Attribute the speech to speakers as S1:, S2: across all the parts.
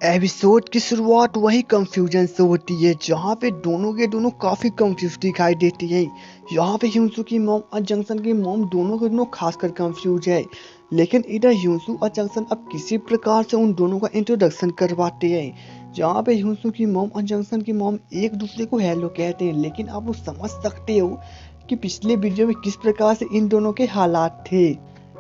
S1: Episode की शुरुआत वही कंफ्यूजन से होती है जहाँ पे दोनों के दोनों काफी कंफ्यूज दिखाई देती है। यहाँ पे ह्यूसू की मॉम और जंक्शन की मॉम दोनों के दोनों खासकर कंफ्यूज है। लेकिन इधर ह्यूसू और जंक्शन अब किसी प्रकार से उन दोनों का इंट्रोडक्शन करवाते हैं। जहाँ पे ह्यूसू की मॉम और जंक्शन की मॉम एक दूसरे को हेलो कहते हैं, लेकिन आप वो समझ सकते हो कि पिछले वीडियो में किस प्रकार से इन दोनों के हालात थे।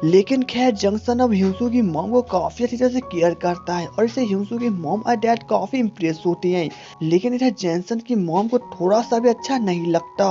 S1: लेकिन खैर जंक्शन अब ह्यूसू की मॉम को काफी अच्छी तरह से केयर करता है और इसे ह्यूसू की मॉम और डैड काफी इम्प्रेस होते हैं। लेकिन इधर जैनसन की मॉम को थोड़ा सा भी अच्छा नहीं लगता।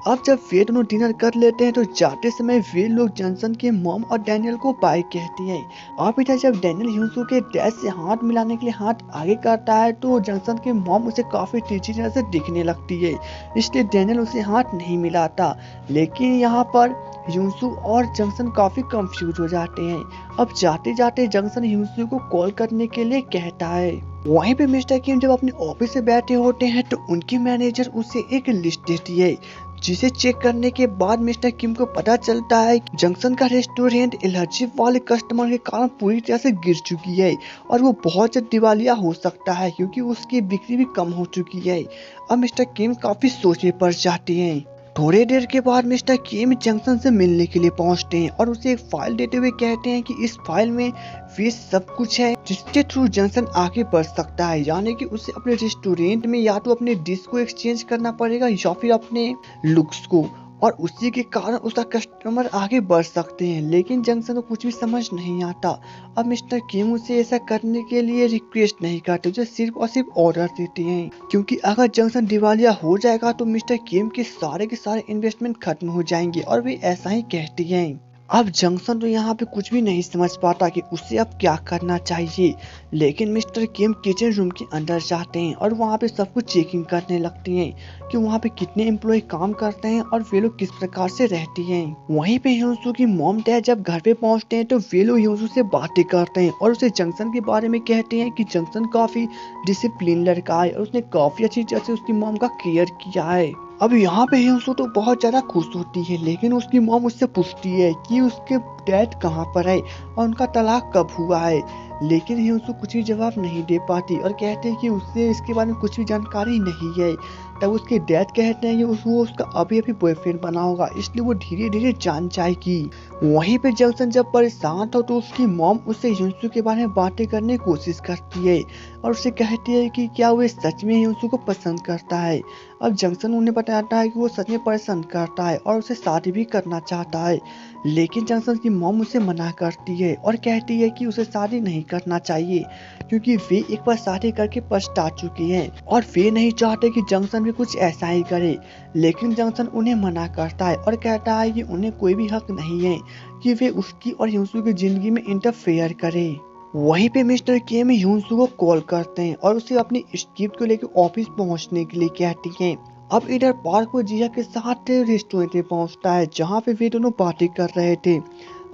S1: अब जब वे दोनों डिनर कर लेते हैं तो जाते समय वे लोग जॉनसन के मॉम और डैनियल को बाय कहती हैं। अब इधर जब डैनियल ह्यूसू के डैड से हाथ मिलाने के लिए हाथ आगे करता है तो जॉनसन के मॉम उसे काफी तेजी तरह से दिखने लगती है, इसलिए डैनियल उसे हाथ नहीं मिलाता। लेकिन यहाँ पर ह्यूसू और जंक्शन काफी कंफ्यूज हो जाते हैं। अब जाते जाते जंक्शन ह्यूसू को कॉल करने के लिए कहता है। वहीं पे मिस्टर किम जब अपने ऑफिस से बैठे होते हैं तो उनकी मैनेजर उसे एक लिस्ट देती है, जिसे चेक करने के बाद मिस्टर किम को पता चलता है कि जंक्शन का रेस्टोरेंट एलर्जी वाले कस्टमर के कारण पूरी तरह से गिर चुकी है और वो बहुत जल्द दिवालिया हो सकता है क्योंकि उसकी बिक्री भी कम हो चुकी है। अब मिस्टर किम काफी सोच में पड़ जाते हैं। थोड़ी देर के बाद मिस्टर किम जंक्शन से मिलने के लिए पहुंचते हैं और उसे एक फाइल देते हुए कहते हैं कि इस फाइल में वे सब कुछ है जिसके थ्रू जंक्शन आगे बढ़ सकता है, यानी कि उसे अपने रेस्टोरेंट में या तो अपने डिश को एक्सचेंज करना पड़ेगा या फिर अपने लुक्स को, और उसी के कारण उसका कस्टमर आगे बढ़ सकते हैं। लेकिन जंक्शन को कुछ भी समझ नहीं आता। अब मिस्टर किम उसे ऐसा करने के लिए रिक्वेस्ट नहीं करते, उसे सिर्फ और सिर्फ ऑर्डर देते हैं, क्योंकि अगर जंक्शन दिवालिया हो जाएगा तो मिस्टर किम के सारे इन्वेस्टमेंट खत्म हो जाएंगे और वे ऐसा ही कहती हैं। अब जंक्शन तो यहाँ पे कुछ भी नहीं समझ पाता कि उसे अब क्या करना चाहिए। लेकिन मिस्टर किम किचन रूम के अंदर जाते हैं और वहाँ पे सब कुछ चेकिंग करने लगते हैं कि वहाँ पे कितने एम्प्लॉय काम करते हैं और वे लोग किस प्रकार से रहती हैं। वहीं पे ह्यूसू की मॉम डैड जब घर पे पहुँचते हैं तो वे लोग ह्यूसू से बातें करते हैं और उसे जंक्शन के बारे में कहते हैं कि जंक्शन काफी डिसिप्लिन लड़का है और उसने काफी अच्छी तरह से उसकी मॉम का केयर किया है। अब यहाँ पे ह्यूसू तो बहुत ज्यादा खुश होती है, लेकिन उसकी मॉम उससे पूछती है कि उसके डैड कहाँ पर है और उनका तलाक कब हुआ है। लेकिन ह्यूसू कुछ भी जवाब नहीं दे पाती और कहते हैं कि उससे इसके बारे में कुछ भी जानकारी नहीं है। तब उसके डैड कहते हैं कि वो उसका अभी अभी बॉयफ्रेंड बना होगा, इसलिए वो धीरे धीरे जान जाएगी। वहीं पे जंक्शन जब परेशान था तो उसकी मॉम उससे ह्यूसू के बारे में बातें करने की कोशिश करती है और उसे कहती है कि क्या वो सच में ह्यूसू को पसंद करता है। अब जंक्शन उन्हें बताता है कि वो सच में पसंद करता है और उसे शादी भी करना चाहता है। लेकिन जंक्शन की मॉम उसे मना करती है और कहती है कि उसे शादी नहीं करना चाहिए क्योंकि वे एक बार शादी करके पछता चुकी हैं और वे नहीं चाहते कि जंक्शन भी कुछ ऐसा ही करे। लेकिन जंक्शन उन्हें मना करता है और कहता है कि उन्हें कोई भी हक नहीं है कि वे उसकी और ह्यूसू की जिंदगी में इंटरफेयर करे। वहीं पे मिस्टर किम ह्यूसू को कॉल करते हैं और उसे अपनी स्क्रिप्ट को लेकर ऑफिस पहुंचने के लिए कहती हैं। अब इधर पार्क वो जिया के साथ रेस्टोरेंट में पहुंचता है जहां पे वे दोनों बातें कर रहे थे।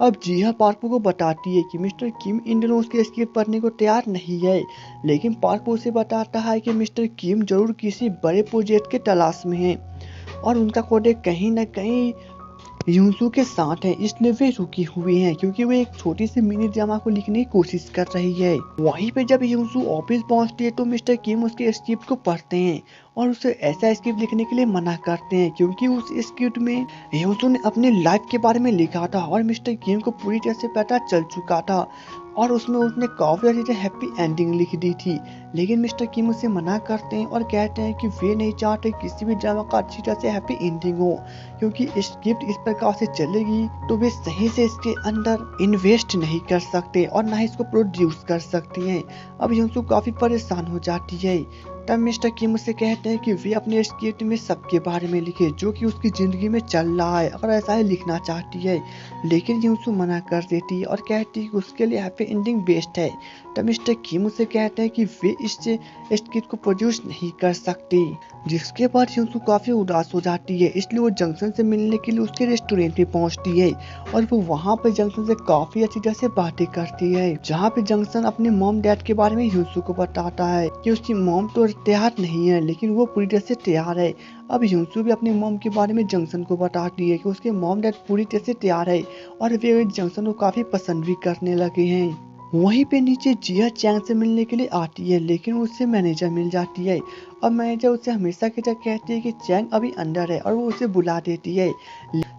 S1: अब जिया पार्क को बताती है कि मिस्टर किम इन दोनों उसके स्क्रिप्ट पढ़ने को तैयार नहीं है। लेकिन पार्क उसे बताता है कि मिस्टर किम जरूर किसी बड़े प्रोजेक्ट के तलाश में है और उनका कॉन्टेक्ट कहीं न कहीं ह्यूसू के साथ है, इसलिए वे रुकी हुई हैं क्योंकि वे एक छोटी सी मिनी ड्रामा को लिखने की कोशिश कर रही है। वहीं पे जब ह्यूसू ऑफिस पहुंचती है तो मिस्टर किम उसके स्क्रिप्ट को पढ़ते हैं और उसे ऐसा स्क्रिप्ट लिखने के लिए मना करते हैं क्योंकि उस स्क्रिप्ट में ह्यूसू ने अपनी लाइफ के बारे में लिखा था और मिस्टर किम को पूरी तरह से पता चल चुका था और उसमें उसने काफी अच्छी हैप्पी एंडिंग लिख दी थी। लेकिन मिस्टर किम उसे मना करते हैं और कहते हैं कि वे नहीं चाहते किसी भी ड्रामा का अच्छी तरह से हैप्पी एंडिंग हो, क्योंकि स्क्रिप्ट इस प्रकार से चलेगी तो वे सही से इसके अंदर इन्वेस्ट नहीं कर सकते और ना ही इसको प्रोड्यूस कर सकती हैं। अब ह्यूसू काफी परेशान हो जाती है। तब मिस्टर किम उसे कहते हैं कि वे अपने स्क्रिप्ट में सबके बारे में लिखे जो कि उसकी जिंदगी में चल रहा है अगर ऐसा ही लिखना चाहती है। लेकिन ह्यूसू मना कर देती है और कहती है कि उसके लिए हैप्पी एंडिंग बेस्ट है। तब मिस्टर किम उसे कहते हैं कि वे इससे स्क्रिप्ट को प्रोड्यूस नहीं कर सकती, जिसके बाद ह्यूसू काफी उदास हो जाती है, इसलिए वो जंक्शन से मिलने के लिए उसके रेस्टोरेंट में पहुंचती है और वो वहां पर जंक्शन से काफी अच्छी तरह से बातें करती है, जहां पे जंक्शन अपने मॉम डैड के बारे में ह्यूसू को बताता है कि उसकी मॉम तो तैयार नहीं है लेकिन वो पूरी तरह से तैयार है। अब ह्यूसू भी अपनी मॉम के बारे में जंक्शन को बताती है कि उसके मॉम डैड पूरी तरह से तैयार है और वे जंक्शन को काफी पसंद भी करने लगे हैं। वहीं पे नीचे जिया चैंग से मिलने के लिए आती है, लेकिन उससे मैनेजर मिल जाती है और मैनेजर उससे हमेशा की तरह कहती है कि चैंग अभी अंदर है और वो उसे बुला देती है।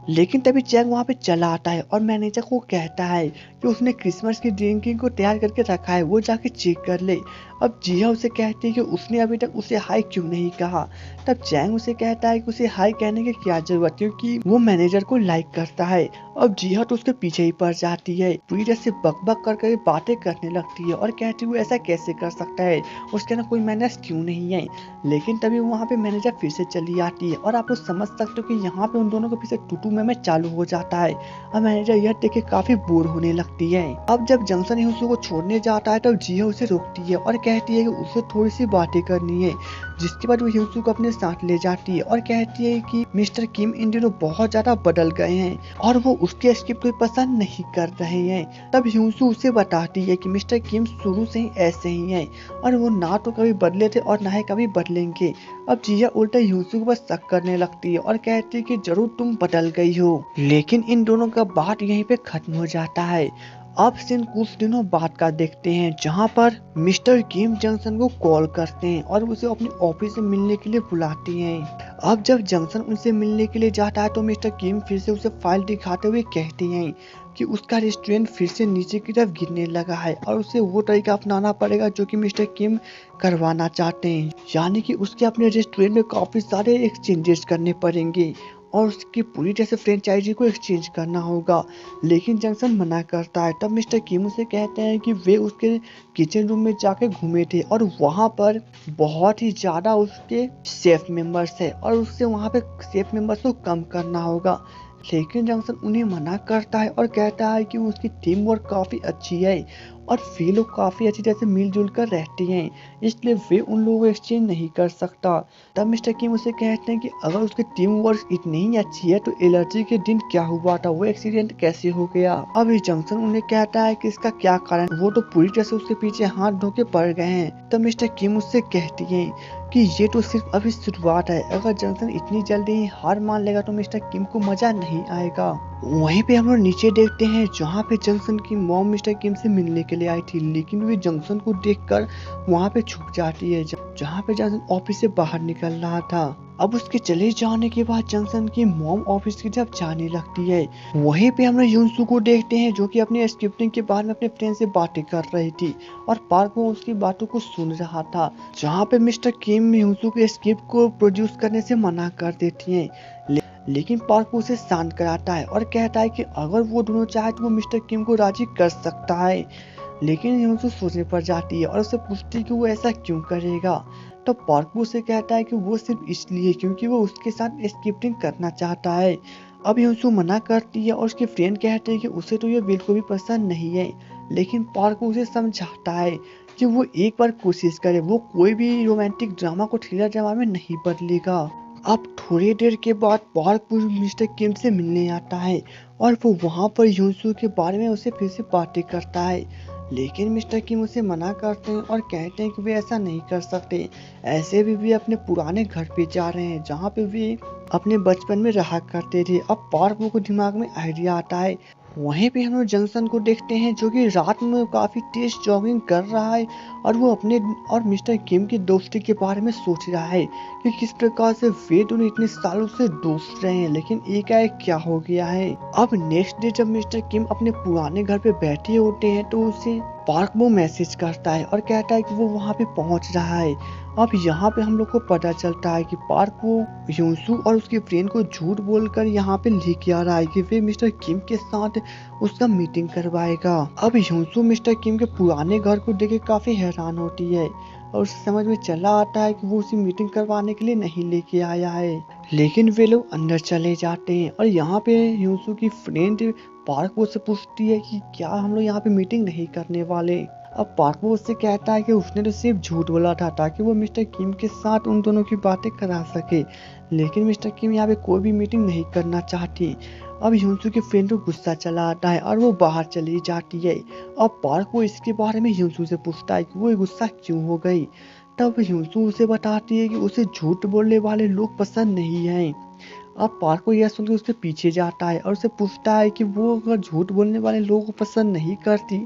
S1: लेकिन तभी चैंग वहां पे चला आता है और मैनेजर को कहता है कि उसने क्रिसमस की ड्रिंकिंग को तैयार करके रखा है, वो जाके चेक कर ले। अब जिया उसे कहती है कि उसने अभी तक उसे हाय क्यों नहीं कहा। तब चैंग उसे कहता है कि उसे हाय कहने की क्या जरूरत है, क्योंकि वो मैनेजर को लाइक करता है। अब जिया तो उसके पीछे ही पड़ जाती है, पूरी तरह से बकबक कर बातें करने लगती है और कहती है वो ऐसा कैसे कर सकता है, उसके ना कोई मैनर्स क्यों नहीं है। लेकिन तभी वहाँ पे मैनेजर फिर से चली आती है और आप लोग समझ सकते हो कि यहाँ पे उन दोनों के पीछे टूटू में चालू हो जाता है। अब मैनेजर यह देख के काफी बोर होने लगती है। अब जब जंक्शन ह्यूसू को छोड़ने जाता है तब जिया उसे रोकती है और कहती है कि उसे थोड़ी सी बातें करनी है, जिसके बाद वो ह्यूसू को अपने साथ ले जाती है और कहती है कि मिस्टर किम इन दिनों बहुत ज्यादा बदल गए हैं और वो उसके स्क्रिप्ट को पसंद नहीं कर रहे हैं। तब ह्यूसू उसे बताती है कि मिस्टर किम शुरू से ही ऐसे ही हैं और वो ना तो कभी बदले थे और ना ही कभी बदलेंगे। अब जिया उल्टा ह्यूसू को बस शक करने लगती है और कहती है कि जरूर तुम बदल गई हो। लेकिन इन दोनों का बात यहीं पे खत्म हो जाता है। अब सीन कुछ दिनों बाद का देखते हैं, जहां पर मिस्टर किम जंक्शन को कॉल करते हैं और उसे अपने ऑफिस से मिलने के लिए बुलाती हैं। अब जब जंक्शन उनसे मिलने के लिए जाता है तो मिस्टर किम फिर से उसे फाइल दिखाते हुए कहते हैं कि उसका रेस्टोरेंट फिर से नीचे की तरफ गिरने लगा है और उसे वो तरीका अपनाना पड़ेगा जो कि मिस्टर किम करवाना चाहते हैं, यानी कि उसके अपने रेस्टोरेंट में काफी सारे एक्सचेंजेस करने पड़ेंगे और उसकी पूरी तरह से फ्रेंचाइजी को एक्सचेंज करना होगा। लेकिन जंक्शन मना करता है। तब मिस्टर किम उसे कहते हैं कि वे उसके किचन रूम में जाके घूमे थे और वहां पर बहुत ही ज्यादा उसके शेफ मेंबर्स है और उससे वहां पे शेफ मेंबर्स को कम करना होगा। लेकिन जंक्शन उन्हें मना करता है और कहता है कि उसकी टीम वर्क काफी अच्छी है और वे लोग काफी अच्छी तरह से मिलजुल कर रहते हैं, इसलिए वे उन लोगों को एक्सचेंज नहीं कर सकता। तब मिस्टर किम उसे कहते हैं कि अगर उसकी टीम वर्क इतनी ही अच्छी है तो एलर्जी के दिन क्या हुआ था, वो एक्सीडेंट कैसे हो गया। अब इस जंक्शन उन्हें कहता है कि इसका क्या कारण, वो तो पूरी तरह से उसके पीछे हाथ धो के पड़ गए हैं। तब मिस्टर किम उससे कहती है कि ये तो सिर्फ अभी शुरुआत है, अगर जंक्शन इतनी जल्दी ही हार मान लेगा तो मिस्टर किम को मजा नहीं आएगा। वहीं पे हम लोग नीचे देखते हैं जहाँ पे जंक्शन की मॉम मिस्टर किम से मिलने के लिए आई थी, लेकिन वे जंक्शन को देखकर वहाँ पे छुप जाती है जहाँ पे जंक्शन ऑफिस से बाहर निकल रहा था। अब उसके चले जाने के बाद जंक्शन की मॉम ऑफिस की तरफ जाने लगती है। वहीं पे हम लोग यूनसू को देखते हैं जो कि अपने स्क्रिप्टिंग के बारे में अपने फ्रेंड से बातें कर रही थी और पार्क वो उसकी बातों को सुन रहा था, जहाँ पे मिस्टर किम यूनसू के स्क्रिप्ट को प्रोड्यूस करने से मना कर देती है। लेकिन पार्क उसे शांत कराता है और कहता है कि अगर वो दोनों चाहे तो वो मिस्टर किम को राजी कर सकता है। लेकिन यूनसू सोचने पर जाती है और उससे पूछती है कि वो ऐसा क्यों करेगा। तो पार्क उसे कहता है कि वो सिर्फ इसलिए क्योंकि वो उसके साथ स्क्रिप्टिंग करना चाहता है। अब यूनसू मना करती है और उसके फ्रेंड कहते हैं कि उसे तो ये बिल्कुल भी पसंद नहीं है, लेकिन पार्क उसे समझाता है कि वो एक बार कोशिश करे, वो कोई भी रोमांटिक ड्रामा को थ्रिलर ड्रामा में नहीं बदलेगा। अब थोड़ी देर के बाद पार्क मिस्टर किम से मिलने आता है और वो वहाँ पर यूनसू के बारे में उसे फिर से बातें करता है, लेकिन मिस्टर किम उसे मना करते हैं और कहते हैं कि वे ऐसा नहीं कर सकते, ऐसे भी वे अपने पुराने घर पे जा रहे हैं जहाँ पे वे अपने बचपन में रहा करते थे। अब पार्क को दिमाग में आइडिया आता है। वहीं पे हम लोग जंक्शन को देखते हैं जो कि रात में काफी तेज जॉगिंग कर रहा है और वो अपने और मिस्टर किम की दोस्ती के बारे में सोच रहा है कि किस प्रकार से वे दोनों इतने सालों से दोस्त रहे हैं, लेकिन एकाएक क्या हो गया है। अब नेक्स्ट डे जब मिस्टर किम अपने पुराने घर पे बैठे होते हैं तो उसे पार्क वो मैसेज करता है और कहता है कि वो वहाँ पे पहुँच रहा है। अब यहाँ पे हम लोग को पता चलता है कि पार्क वो यूनसू और उसके फ्रेंड को झूठ बोलकर यहाँ पे लेके आ रहा है कि वे मिस्टर किम के साथ उसका मीटिंग करवाएगा। अब यूनसू मिस्टर किम के पुराने घर को देख के काफी हैरान होती है और उसे समझ में चला आता है कि वो उसे मीटिंग करवाने के लिए नहीं लेके आया है। लेकिन वे लोग अंदर चले जाते हैं और यहाँ पे यूनसू की फ्रेंड पार्क वो से पूछती है कि क्या हम लोग यहाँ पे मीटिंग नहीं करने वाले। अब पार्क वो उससे कहता है कि उसने तो सिर्फ झूठ बोला था ताकि वो मिस्टर किम के साथ उन दोनों की बातें करा सके, लेकिन मिस्टर किम यहाँ पे कोई भी मीटिंग नहीं करना चाहती। अब यूनसू के फ्रेंड को गुस्सा चला आता है और वो बाहर चली जाती है। अब पार्क वो इसके बारे में यूनसू से पूछता है कि वो गुस्सा क्यों हो गई। तब यूनसू उसे बताती है कि उसे झूठ बोलने वाले लोग पसंद नहीं हैं। अब पार्क को यह सुनकर उसके पीछे जाता है और उसे पूछता है कि वो अगर झूठ बोलने वाले लोगों को पसंद नहीं करती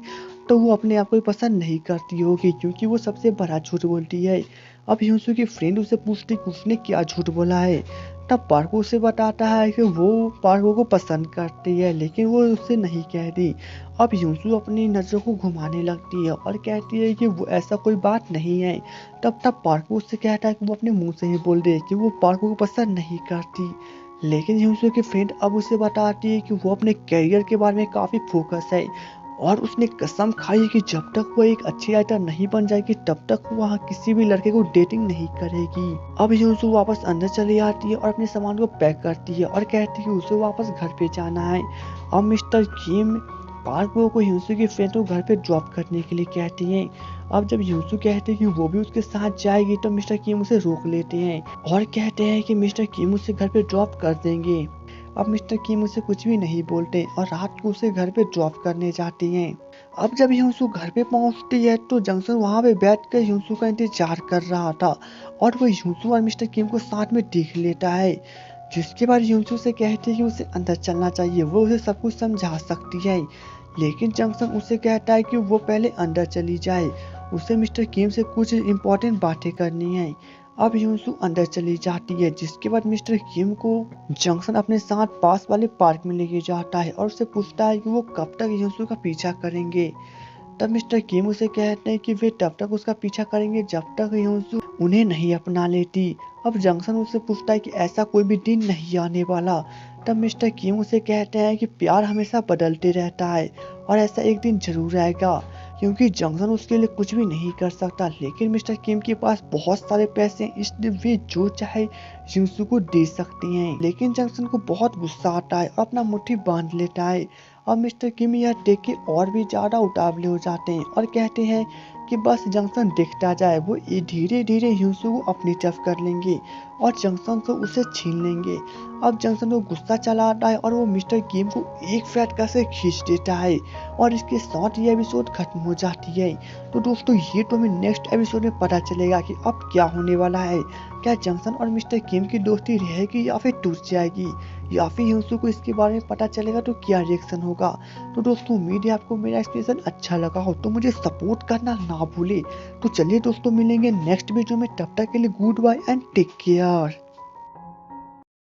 S1: तो वो अपने आप को पसंद नहीं करती होगी क्योंकि वो सबसे बड़ा झूठ बोलती है। अब ह्यूसू की फ्रेंड उसे पूछती कि उसने क्या झूठ बोला है। तब पार्को उसे बताता है कि वो पार्को को पसंद करती है लेकिन वो उससे नहीं कहती। अब ह्यूसू अपनी नज़रों को घुमाने लगती है और कहती है कि वो ऐसा कोई बात नहीं है। तब पार्को उससे कहता है कि वो अपने मुंह से ही बोल दे कि वो पार्को को पसंद नहीं करती। लेकिन ह्यूसू की फ्रेंड अब उसे बताती है कि वो अपने करियर के बारे में काफ़ी फोकस है और उसने कसम खाई है कि जब तक वो एक अच्छी राइटर नहीं बन जाएगी तब तक वो वहाँ किसी भी लड़के को डेटिंग नहीं करेगी। अब ह्यूसू वापस अंदर चली आती है और अपने सामान को पैक करती है और कहती है कि उसे वापस घर पे जाना है। अब मिस्टर किम पार्को को ह्यूसू की फ्रेंड को घर पे ड्रॉप करने के लिए कहती हैं। अब जब ह्यूसू कहते हैं कि वो भी उसके साथ जाएगी तो मिस्टर किम उसे रोक लेते हैं और कहते हैं कि मिस्टर किम उसे घर पे ड्रॉप कर देंगे। अब मिस्टर किम उसे कुछ भी नहीं बोलते और रात को उसे घर पे ड्रॉप करने जाती हैं। अब जब ह्यूसू घर पे पहुंचती है तो जंक्शन वहां पे बैठकर ह्यूसू का इंतजार कर रहा था और वो ह्यूसू और मिस्टर किम को साथ में देख लेता है। जिसके बाद ह्यूसू से कहती है कि उसे अंदर चलना चाहिए, वो उसे सब कुछ समझा सकती है। लेकिन जंक्शन उसे कहता है कि वो पहले अंदर चली जाए, उसे मिस्टर किम से कुछ इम्पोर्टेंट बातें करनी है। अब ह्यूसू अंदर चली जाती है जिसके बाद मिस्टर किम को जंक्शन अपने साथ पास वाले पार्क में लेके जाता है और उससे पूछता है कि वो कब तक ह्यूसू का पीछा करेंगे। तब मिस्टर किम उसे कहते हैं कि वे तब तक उसका पीछा करेंगे जब तक ह्यूसू उन्हें नहीं अपना लेती। अब जंक्शन उससे पूछता है कि ऐसा कोई भी दिन नहीं आने वाला। तब मिस्टर किम उसे कहते हैं कि प्यार हमेशा बदलते रहता है और ऐसा एक दिन जरूर आएगा क्योंकि जंक्शन उसके लिए कुछ भी नहीं कर सकता। लेकिन मिस्टर किम के पास बहुत सारे पैसे हैं इसलिए वे जो चाहे ह्यूसू को दे सकती हैं। लेकिन जंक्शन को बहुत गुस्सा आता है और अपना मुट्ठी बांध लेता है। अब मिस्टर किम यह देख के और भी ज्यादा उतावले हो जाते हैं और कहते हैं कि बस जंक्शन दिखता जाए, वो धीरे धीरे ह्यूसू को अपनी तरफ कर लेंगे और जंक्शन से उसे छीन लेंगे। अब जंक्शन को गुस्सा चला आता है और वो मिस्टर किम को एक फटका से खींच देता है और इसके साथ ये एपिसोड खत्म हो जाती है। तो दोस्तों ये तो हमें नेक्स्ट एपिसोड में पता चलेगा कि अब क्या होने वाला है। क्या जंक्शन और मिस्टर किम की दोस्ती रहेगी या फिर टूट जाएगी, या फिर ह्यूसू को इसके बारे में पता चलेगा तो क्या रिएक्शन होगा। तो दोस्तों उम्मीद है आपको मेरा एक्सप्लेनेशन अच्छा लगा हो, तो मुझे सपोर्ट करना ना भूले। तो चलिए दोस्तों मिलेंगे नेक्स्ट वीडियो में, तब तक के लिए good bye and take care.